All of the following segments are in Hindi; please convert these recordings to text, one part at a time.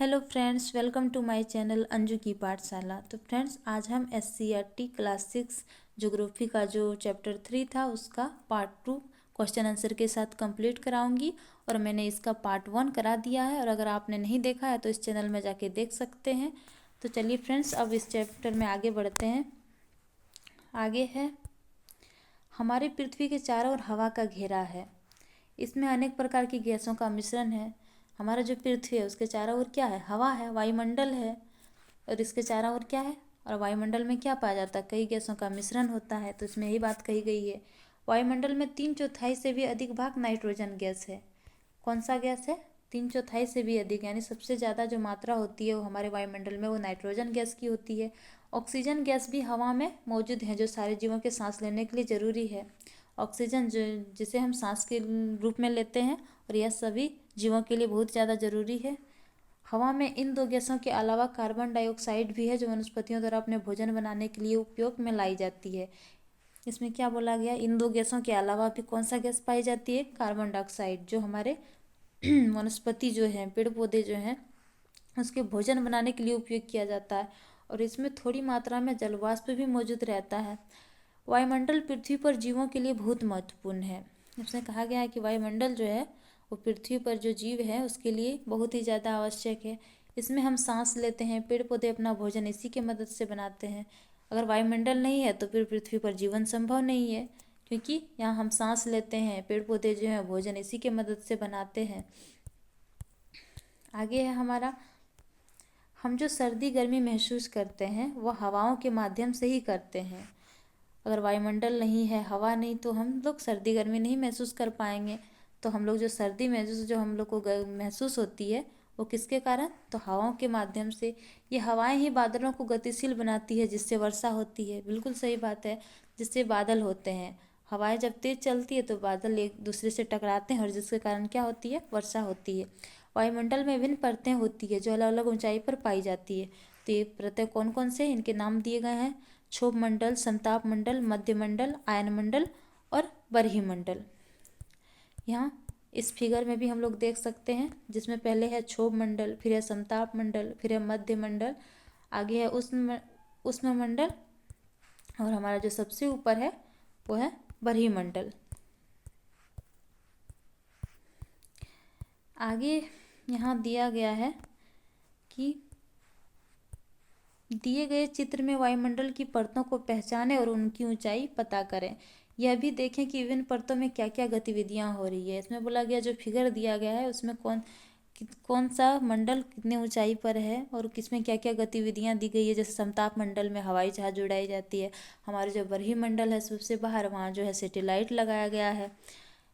Hello friends, welcome to my channel Anju की पाठशाला। तो फ्रेंड्स, आज हम SCERT क्लास 6 ज्योग्राफी का जो चैप्टर 3 था उसका पार्ट 2 क्वेश्चन आंसर के साथ कंप्लीट कराऊंगी। और मैंने इसका पार्ट 1 करा दिया है, और अगर आपने नहीं देखा है तो इस चैनल में जाके देख सकते हैं। तो चलिए फ्रेंड्स, अब इस चैप्टर में आगे बढ़ते हैं। आगे है, हमारी पृथ्वी के चारों ओर हवा का घेरा है। इसमें अनेक प्रकार की गैसों का मिश्रण है। हमारा जो पृथ्वी है उसके चारों ओर क्या है? हवा है, वायुमंडल है। और इसके चारों ओर क्या है? और वायुमंडल में क्या पाया जाता है? कई गैसों का मिश्रण होता है। तो इसमें यही बात कही गई है। वायुमंडल में 3/4 से भी अधिक भाग नाइट्रोजन गैस है। कौन सा गैस है? 3/4 से भी अधिक, यानी सबसे ज़्यादा जो मात्रा होती है वो हमारे वायुमंडल में वो नाइट्रोजन गैस की होती है। ऑक्सीजन गैस भी हवा में मौजूद है, जो सारे जीवों के सांस लेने के लिए ज़रूरी है। ऑक्सीजन जो जिसे हम सांस के रूप में लेते हैं, और यह सभी जीवों के लिए बहुत ज़्यादा ज़रूरी है। हवा में इन दो गैसों के अलावा कार्बन डाइऑक्साइड भी है, जो वनस्पतियों द्वारा अपने भोजन बनाने के लिए उपयोग में लाई जाती है। इसमें क्या बोला गया? इन दो गैसों के अलावा भी कौन सा गैस पाई जाती है? कार्बन डाइऑक्साइड, जो हमारे वनस्पति जो हैं, पेड़ पौधे जो हैं, उसके भोजन बनाने के लिए उपयोग किया जाता है। और इसमें थोड़ी मात्रा में जलवाष्प भी मौजूद रहता है। वायुमंडल पृथ्वी पर जीवों के लिए बहुत महत्वपूर्ण है। इसमें कहा गया है कि वायुमंडल जो है वो पृथ्वी पर जो जीव है उसके लिए बहुत ही ज़्यादा आवश्यक है। इसमें हम सांस लेते हैं, पेड़ पौधे अपना भोजन इसी के मदद से बनाते हैं। अगर वायुमंडल नहीं है तो फिर पृथ्वी पर जीवन संभव नहीं है, क्योंकि यहाँ हम सांस लेते हैं, पेड़ पौधे जो हैं भोजन इसी के मदद से बनाते हैं। आगे है हमारा, हम जो सर्दी गर्मी महसूस करते हैं वह हवाओं के माध्यम से ही करते हैं। अगर वायुमंडल नहीं है, हवा नहीं, तो हम लोग सर्दी गर्मी नहीं महसूस कर पाएंगे। तो हम लोग जो सर्दी महसूस जो हम लोग को महसूस होती है वो किसके कारण? तो हवाओं के माध्यम से। ये हवाएं ही बादलों को गतिशील बनाती है, जिससे वर्षा होती है। बिल्कुल सही बात है, जिससे बादल होते हैं। हवाएं जब तेज चलती है तो बादल एक दूसरे से टकराते हैं, और जिसके कारण क्या होती है? वर्षा होती है। वायुमंडल में विभिन्न परतें होती है जो अलग अलग ऊंचाई पर पाई जाती है। तो ये परतें कौन कौन से? इनके नाम दिए गए हैं: क्षोभ मंडल, संताप मंडल, मध्य मंडल, आयन मंडल और बरहीमंडल। यहाँ इस फिगर में भी हम लोग देख सकते हैं, जिसमें पहले है क्षोभ मंडल, फिर है संताप मंडल, फिर है मध्य मंडल, आगे है उष्ण मंडल, और हमारा जो सबसे ऊपर है वो है बरहीमंडल। आगे यहाँ दिया गया है कि दिए गए चित्र में वायुमंडल की परतों को पहचानें और उनकी ऊंचाई पता करें। यह भी देखें कि विभिन्न परतों में क्या क्या गतिविधियां हो रही है। इसमें बोला गया जो फिगर दिया गया है उसमें कौन सा मंडल कितने ऊंचाई पर है और किसमें क्या क्या गतिविधियां दी गई है। जैसे समताप मंडल में हवाई जहाज उड़ाई जाती है। हमारे जो बरही मंडल है सबसे बाहर, वहाँ जो है सैटेलाइट लगाया गया है।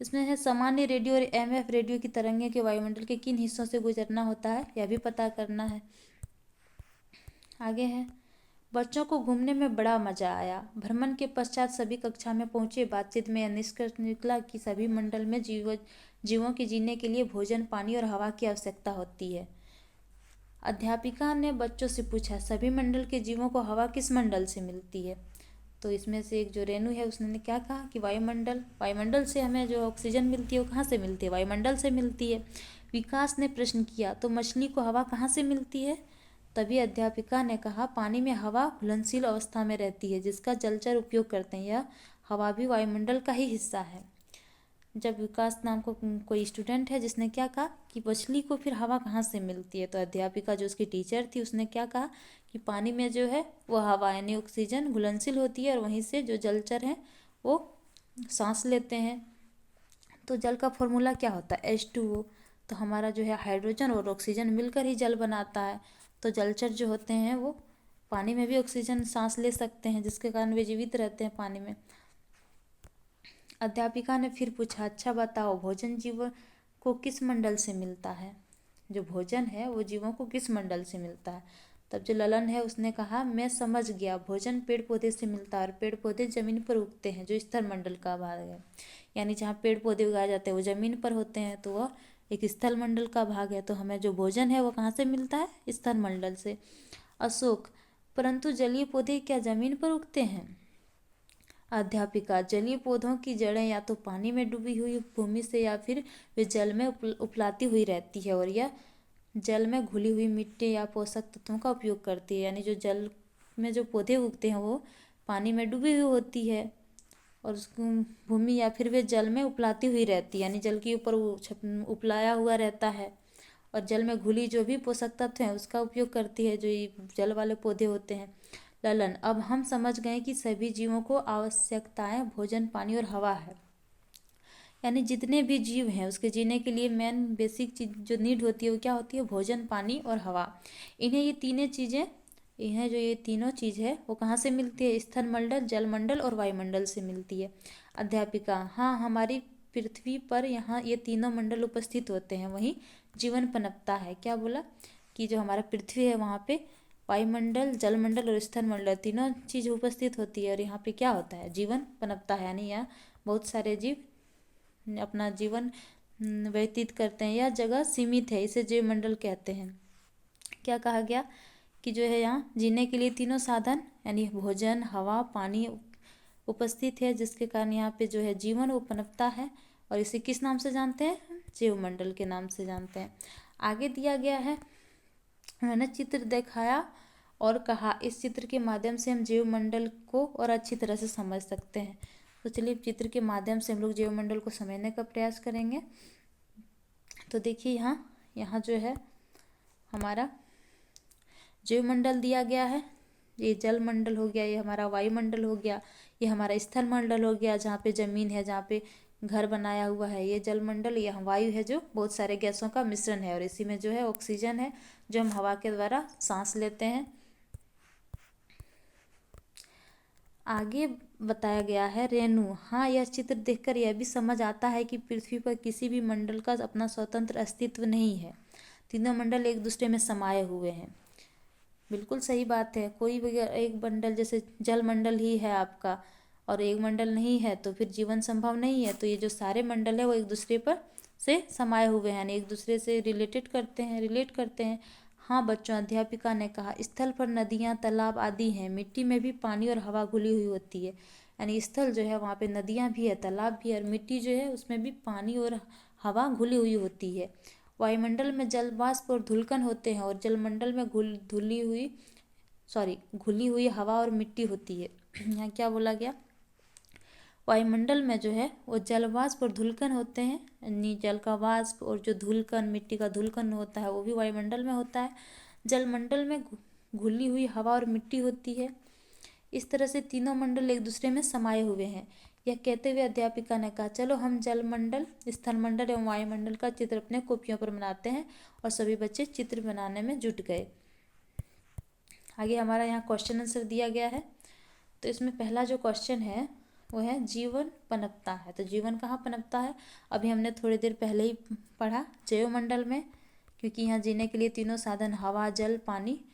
इसमें है सामान्य रेडियो और MF रेडियो की तरंगें के वायुमंडल के किन हिस्सों से गुजरना होता है, यह भी पता करना है। आगे है, बच्चों को घूमने में बड़ा मजा आया। भ्रमण के पश्चात सभी कक्षा में पहुंचे। बातचीत में यह निष्कर्ष निकला कि सभी मंडल में जीवों के जीने के लिए भोजन, पानी और हवा की आवश्यकता होती है। अध्यापिका ने बच्चों से पूछा, सभी मंडल के जीवों को हवा किस मंडल से मिलती है? तो इसमें से एक जो रेणु है उसने क्या कहा कि वायुमंडल से हमें जो ऑक्सीजन मिलती है वो कहाँ से मिलती है? वायुमंडल से मिलती है। विकास ने प्रश्न किया, तो मछली को हवा कहाँ से मिलती है? तभी अध्यापिका ने कहा, पानी में हवा घुलनशील अवस्था में रहती है, जिसका जलचर उपयोग करते हैं। यह हवा भी वायुमंडल का ही हिस्सा है। जब विकास नाम को कोई स्टूडेंट है जिसने क्या कहा कि मछली को फिर हवा कहाँ से मिलती है, तो अध्यापिका जो उसकी टीचर थी उसने क्या कहा कि पानी में जो है वो हवा यानी ऑक्सीजन घुलनशील होती है, और वहीं से जो जलचर हैं वो सांस लेते हैं। तो जल का फॉर्मूला क्या होता है? H2O। तो हमारा जो है हाइड्रोजन और ऑक्सीजन मिलकर ही जल बनाता है। तो जलचर जो होते हैं वो पानी में भी ऑक्सीजन सांस ले सकते हैं, जिसके कारण वे जीवित रहते हैं पानी में। अध्यापिका ने फिर पूछा, अच्छा बताओ, भोजन जीवों को किस मंडल से मिलता है? जो भोजन है वो जीवों को किस मंडल से मिलता है? तब जो ललन है उसने कहा, मैं समझ गया, भोजन पेड़ पौधे से मिलता है, और पेड़ पौधे जमीन पर उगते हैं, जो स्थल मंडल का भाग है। यानी जहाँ पेड़ पौधे उगाए जाते हैं वो जमीन पर होते हैं, तो वह एक स्थल मंडल का भाग है। तो हमें जो भोजन है वो कहाँ से मिलता है? स्थल मंडल से। अशोक, परंतु जलीय पौधे क्या जमीन पर उगते हैं? अध्यापिका, जलीय पौधों की जड़ें या तो पानी में डूबी हुई भूमि से या फिर वे जल में उपलाती हुई रहती है, और यह जल में घुली हुई मिट्टी या पोषक तत्वों का उपयोग करती है। यानी जो जल में जो पौधे उगते हैं वो पानी में डूबी हुई होती है और उसको भूमि या फिर वे जल में उपलाती हुई रहती है, यानी जल के ऊपर वो उपलाया हुआ रहता है। और जल में घुली जो भी पोषक तत्व हैं उसका उपयोग करती है जो ये जल वाले पौधे होते हैं। ललन, अब हम समझ गए कि सभी जीवों को आवश्यकताएं भोजन, पानी और हवा है। यानी जितने भी जीव हैं उसके जीने के लिए मेन बेसिक चीज जो नीड होती है वो क्या होती है? भोजन, पानी और हवा। इन्हें जो ये तीनों चीज़ है वो कहाँ से मिलती है? स्थल मंडल, जल मंडल और वायुमंडल से मिलती है। अध्यापिका, हाँ, हमारी पृथ्वी पर यहाँ ये तीनों मंडल उपस्थित होते हैं, वहीं जीवन पनपता है। क्या बोला? कि जो हमारा पृथ्वी है वहाँ पे वायुमंडल, जलमंडल और स्थल मंडल तीनों चीज़ उपस्थित होती है और यहाँ पे क्या होता है? जीवन पनपता है। यानी यहाँ बहुत सारे जीव अपना जीवन व्यतीत करते हैं। यह जगह सीमित है, इसे जीव मंडल कहते हैं। क्या कहा गया? कि जो है यहाँ जीने के लिए तीनों साधन यानी भोजन, हवा, पानी उपस्थित है, जिसके कारण यहाँ पे जो है जीवन वो पनपता है। और इसे किस नाम से जानते हैं? जीव मंडल के नाम से जानते हैं। आगे दिया गया है, मैंने चित्र दिखाया और कहा इस चित्र के माध्यम से हम जीव मंडल को और अच्छी तरह से समझ सकते हैं। तो चलिए चित्र के माध्यम से हम लोग जीव मंडल को समझने का प्रयास करेंगे। तो देखिए यहाँ जो है हमारा जीव मंडल दिया गया है। ये जल मंडल हो गया, ये हमारा वायुमंडल हो गया, ये हमारा स्थल मंडल हो गया जहाँ पे जमीन है, जहाँ पे घर बनाया हुआ है। ये जल मंडल, ये वायु है जो बहुत सारे गैसों का मिश्रण है और इसी में जो है ऑक्सीजन है जो हम हवा के द्वारा सांस लेते हैं। आगे बताया गया है रेणु। हाँ, यह चित्र देखकर यह भी समझ आता है कि पृथ्वी पर किसी भी मंडल का अपना स्वतंत्र अस्तित्व नहीं है, तीनों मंडल एक दूसरे में समाये हुए हैं। बिल्कुल सही बात है। कोई भी एक मंडल जैसे जल मंडल ही है आपका और एक मंडल नहीं है तो फिर जीवन संभव नहीं है। तो ये जो सारे मंडल है वो एक दूसरे पर से समाये हुए हैं, एक दूसरे से रिलेट करते हैं। हाँ बच्चों, अध्यापिका ने कहा स्थल पर नदियाँ, तालाब आदि हैं, मिट्टी में भी पानी और हवा घुली हुई होती है। यानी स्थल जो है वहाँ पे नदियाँ भी है, तालाब भी है और मिट्टी जो है उसमें भी पानी और हवा घुली हुई होती है। वायुमंडल में जल वाष्प और धुलकण होते हैं और जलमंडल में घुली हुई हवा और मिट्टी होती है। यहाँ क्या बोला गया? वायुमंडल में जो है वो जल वाष्प और धुलकण होते हैं, यानी जल का वाष्प और जो धुलकण, मिट्टी का धुलकण होता है वो भी वायुमंडल में होता है। जलमंडल में घुली हुई हवा और मिट्टी होती है। इस तरह से तीनों मंडल एक दूसरे में समाये हुए हैं। यह कहते हुए अध्यापिका ने कहा चलो हम जलमंडल, स्थलमंडल एवं वायुमंडल का चित्र अपने कॉपियों पर बनाते हैं। और सभी बच्चे चित्र बनाने में जुट गए। आगे हमारा यहाँ क्वेश्चन आंसर दिया गया है। तो इसमें पहला जो क्वेश्चन है वो है जीवन पनपता है। तो जीवन कहाँ पनपता है? अभी हमने थोड़ी देर पहले ही पढ़ा, जैवमंडल में, क्योंकि यहाँ जीने के लिए तीनों साधन हवा, जल, पानी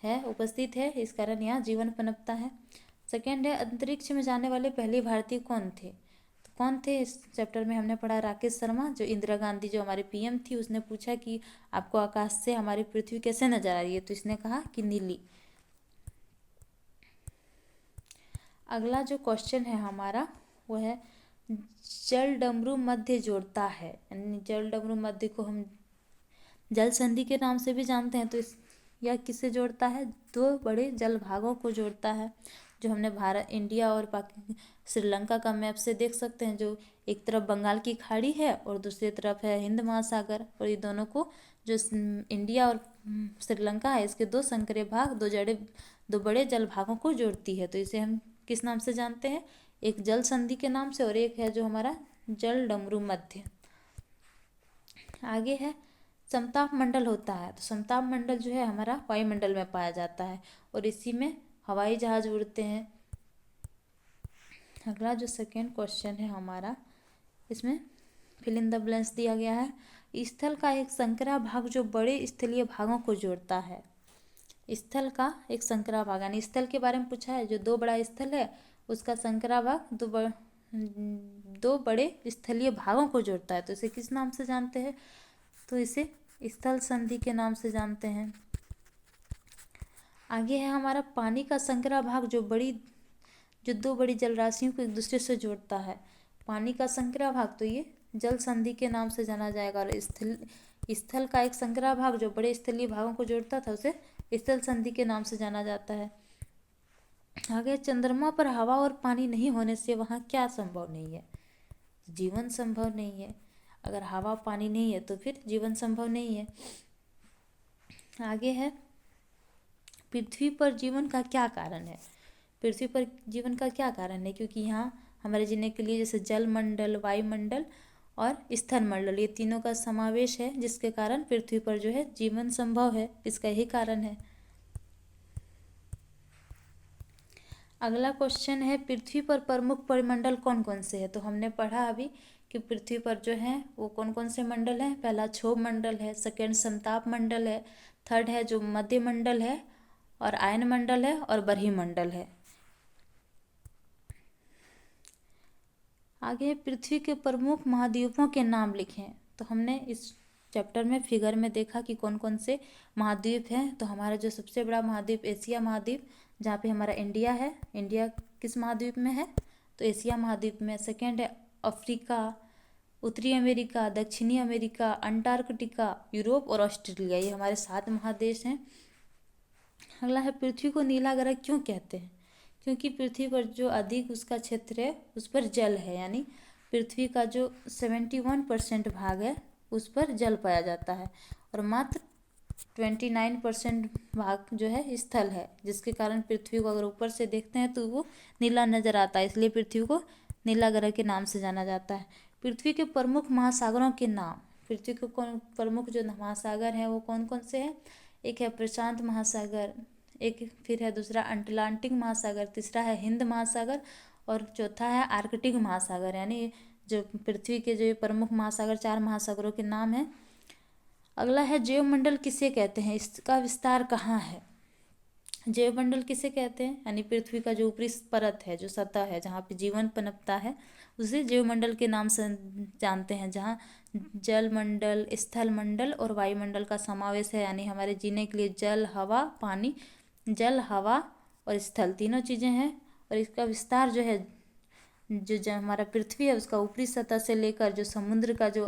है उपस्थित है, इस कारण यहाँ जीवन पनपता है। सेकेंड है अंतरिक्ष में जाने वाले पहले भारतीय कौन थे? तो कौन थे? इस चैप्टर में हमने पढ़ा राकेश शर्मा, जो इंदिरा गांधी जो हमारे पीएम थी उसने पूछा कि आपको आकाश से हमारी पृथ्वी कैसे नजर आ रही है, तो इसने कहा कि नीली। अगला जो क्वेश्चन है हमारा वो है जल डमरू मध्य जोड़ता है। यानी जल डमरू मध्य को हम जल संधि के नाम से भी जानते हैं। तो यह किससे जोड़ता है? दो बड़े जल भागों को जोड़ता है, जो हमने भारत, इंडिया और श्रीलंका का मैप से देख सकते हैं। जो एक तरफ बंगाल की खाड़ी है और दूसरी तरफ है हिंद महासागर, और ये दोनों को जो इंडिया और श्रीलंका है इसके दो संकरे भाग, दो बड़े जल भागों को जोड़ती है। तो इसे हम किस नाम से जानते हैं? एक जल संधि के नाम से और एक है जो हमारा जल डमरू मध्य। आगे है समताप मंडल होता है। तो समताप मंडल जो है हमारा वायुमंडल में पाया जाता है और इसी में हवाई जहाज उड़ते हैं। अगला जो सेकेंड क्वेश्चन है हमारा, इसमें फिल इन द ब्लैंक्स दिया गया है। स्थल का एक संकरा भाग जो बड़े स्थलीय भागों को जोड़ता है। स्थल का एक संकरा भाग, यानी स्थल के बारे में पूछा है, जो दो बड़ा स्थल है उसका संकरा भाग दो बड़े स्थलीय भागों को जोड़ता है। तो इसे किस नाम से जानते हैं? तो इसे स्थल संधि के नाम से जानते हैं। आगे है हमारा पानी का संकरा भाग जो दो बड़ी जलराशियों को एक दूसरे से जोड़ता है। पानी का संकरा भाग तो ये जल संधि के नाम से जाना जाएगा। और स्थल का एक संग्रह भाग जो बड़े स्थलीय भागों को जोड़ता था उसे स्थल संधि के नाम से जाना जाता है। आगे, चंद्रमा पर हवा और पानी नहीं होने से वहाँ क्या संभव नहीं है? जीवन संभव नहीं है। अगर हवा पानी नहीं है तो फिर जीवन संभव नहीं है। आगे है, पृथ्वी पर जीवन का क्या कारण है? पृथ्वी पर जीवन का क्या कारण है? क्योंकि यहाँ हमारे जीने के लिए जैसे जल मंडल, वायुमंडल और स्थल मंडल, ये तीनों का समावेश है, जिसके कारण पृथ्वी पर जो है जीवन संभव है। इसका यही कारण है। अगला क्वेश्चन है, पृथ्वी पर प्रमुख परिमंडल कौन कौन से है? तो हमने पढ़ा अभी कि पृथ्वी पर जो है वो कौन कौन से मंडल हैं। पहला क्षोभ मंडल है, सेकेंड समताप मंडल है, थर्ड है जो मध्य मंडल है, और आयन मंडल है, और बरही मंडल है। आगे, पृथ्वी के प्रमुख महाद्वीपों के नाम लिखें। तो हमने इस चैप्टर में फिगर में देखा कि कौन कौन से महाद्वीप हैं। तो हमारा जो सबसे बड़ा महाद्वीप एशिया महाद्वीप, जहाँ पे हमारा इंडिया है। इंडिया किस महाद्वीप में है? तो एशिया महाद्वीप में। सेकेंड है अफ्रीका, उत्तरी अमेरिका, दक्षिणी अमेरिका, अंटार्कटिका, यूरोप और ऑस्ट्रेलिया। ये हमारे 7 महादेश हैं। अगला है, पृथ्वी को नीला ग्रह क्यों कहते हैं? क्योंकि पृथ्वी पर जो अधिक उसका क्षेत्र है उस पर जल है, यानी पृथ्वी का जो 71% भाग है उस पर जल पाया जाता है, और मात्र 29% भाग जो है स्थल है, जिसके कारण पृथ्वी को अगर ऊपर से देखते हैं तो वो नीला नजर आता है। इसलिए पृथ्वी को नीला ग्रह के नाम से जाना जाता है। पृथ्वी के प्रमुख महासागरों के नाम। पृथ्वी के प्रमुख जो महासागर हैं वो कौन कौन से हैं? एक है प्रशांत महासागर, एक फिर है दूसरा अटलांटिक महासागर, तीसरा है हिंद महासागर, और चौथा है आर्कटिक महासागर। यानी जो पृथ्वी के जो प्रमुख महासागर, 4 महासागरों के नाम हैं। अगला है, जैवमंडल किसे कहते हैं? इसका विस्तार कहाँ है? जैवमंडल किसे कहते हैं? यानी पृथ्वी का जो ऊपरी परत है, जो सतह है, जहाँ पे जीवन पनपता है, उसे जैवमंडल के नाम से जानते हैं, जहाँ जल मंडल, स्थल मंडल और वायुमंडल का समावेश है। यानी हमारे जीने के लिए जल, हवा, पानी, जल, हवा और स्थल तीनों चीज़ें हैं। और इसका विस्तार जो है, जो हमारा पृथ्वी है उसका ऊपरी सतह से लेकर जो समुद्र का जो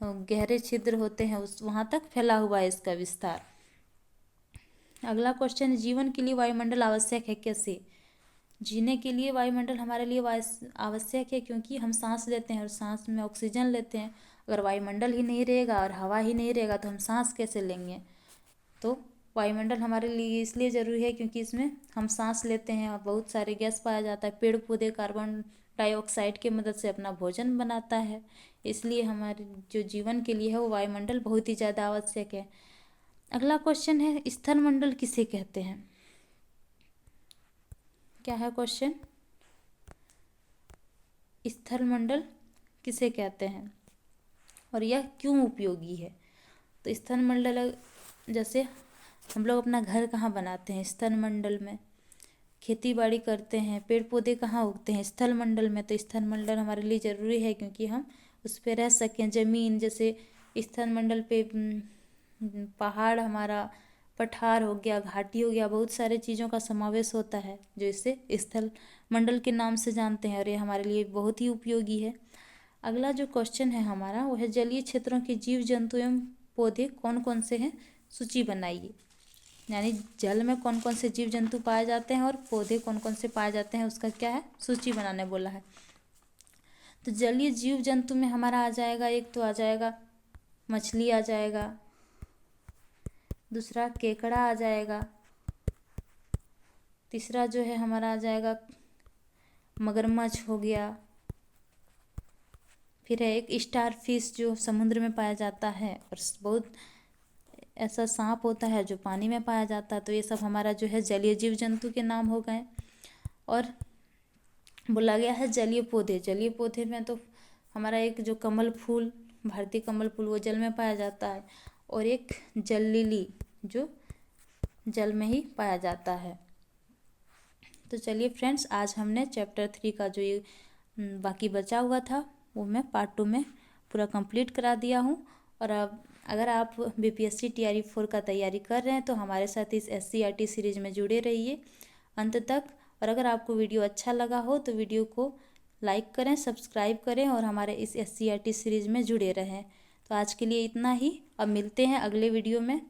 गहरे छिद्र होते हैं उस वहाँ तक फैला हुआ है इसका विस्तार। अगला क्वेश्चन, जीवन के लिए वायुमंडल आवश्यक है कैसे? जीने के लिए वायुमंडल हमारे लिए आवश्यक है, क्योंकि हम सांस लेते हैं और सांस में ऑक्सीजन लेते हैं। अगर वायुमंडल ही नहीं रहेगा और हवा ही नहीं रहेगा तो हम सांस कैसे लेंगे? तो वायुमंडल हमारे लिए इसलिए ज़रूरी है क्योंकि इसमें हम सांस लेते हैं और बहुत सारे गैस पाया जाता है। पेड़ पौधे कार्बन डाइऑक्साइड की मदद से अपना भोजन बनाता है, इसलिए हमारे जो जीवन के लिए है वो वायुमंडल बहुत ही ज़्यादा आवश्यक है। अगला क्वेश्चन है, स्थल मंडल किसे कहते हैं? क्या है क्वेश्चन? स्थल मंडल किसे कहते हैं और यह क्यों उपयोगी है? तो स्थल मंडल, जैसे हम लोग अपना घर कहाँ बनाते हैं? स्थल मंडल में। खेती बाड़ी करते हैं, पेड़ पौधे कहाँ उगते हैं? स्थल मंडल में। तो स्थल मंडल हमारे लिए ज़रूरी है क्योंकि हम उस पर रह सकें। ज़मीन, जैसे स्थल मंडल पे पहाड़, हमारा पठार हो गया, घाटी हो गया, बहुत सारे चीज़ों का समावेश होता है जो इसे स्थल मंडल के नाम से जानते हैं, और ये हमारे लिए बहुत ही उपयोगी है। अगला जो क्वेश्चन है हमारा वो है, जलीय क्षेत्रों के जीव जंतु एवं पौधे कौन कौन से हैं? सूची बनाइए। यानी जल में कौन कौन से जीव जंतु पाए जाते हैं और पौधे कौन कौन से पाए जाते हैं, उसका क्या है? सूची बनाने बोला है। तो जलीय जीव जंतु में हमारा आ जाएगा, एक तो आ जाएगा मछली आ जाएगा, दूसरा केकड़ा आ जाएगा, तीसरा जो है हमारा आ जाएगा मगरमच्छ हो गया, फिर है एक स्टार फिश जो समुद्र में पाया जाता है, और बहुत ऐसा सांप होता है जो पानी में पाया जाता है। तो ये सब हमारा जो है जलीय जीव जंतु के नाम हो गए। और बोला गया है जलीय पौधे। जलीय पौधे में तो हमारा एक जो कमल फूल, भारतीय कमल फूल, वो जल में पाया जाता है, और एक जल लिली जो जल में ही पाया जाता है। तो चलिए फ्रेंड्स, आज हमने चैप्टर 3 का जो ये बाकी बचा हुआ था वो मैं पार्ट 2 में पूरा कंप्लीट करा दिया हूँ। और अब अगर आप बीपीएससी टीआरई 4 का तैयारी कर रहे हैं तो हमारे साथ इस एससीईआरटी सीरीज़ में जुड़े रहिए अंत तक। और अगर आपको वीडियो अच्छा लगा हो तो वीडियो को लाइक करें, सब्सक्राइब करें और हमारे इस एससीईआरटी सीरीज़ में जुड़े रहें। तो आज के लिए इतना ही, अब मिलते हैं अगले वीडियो में।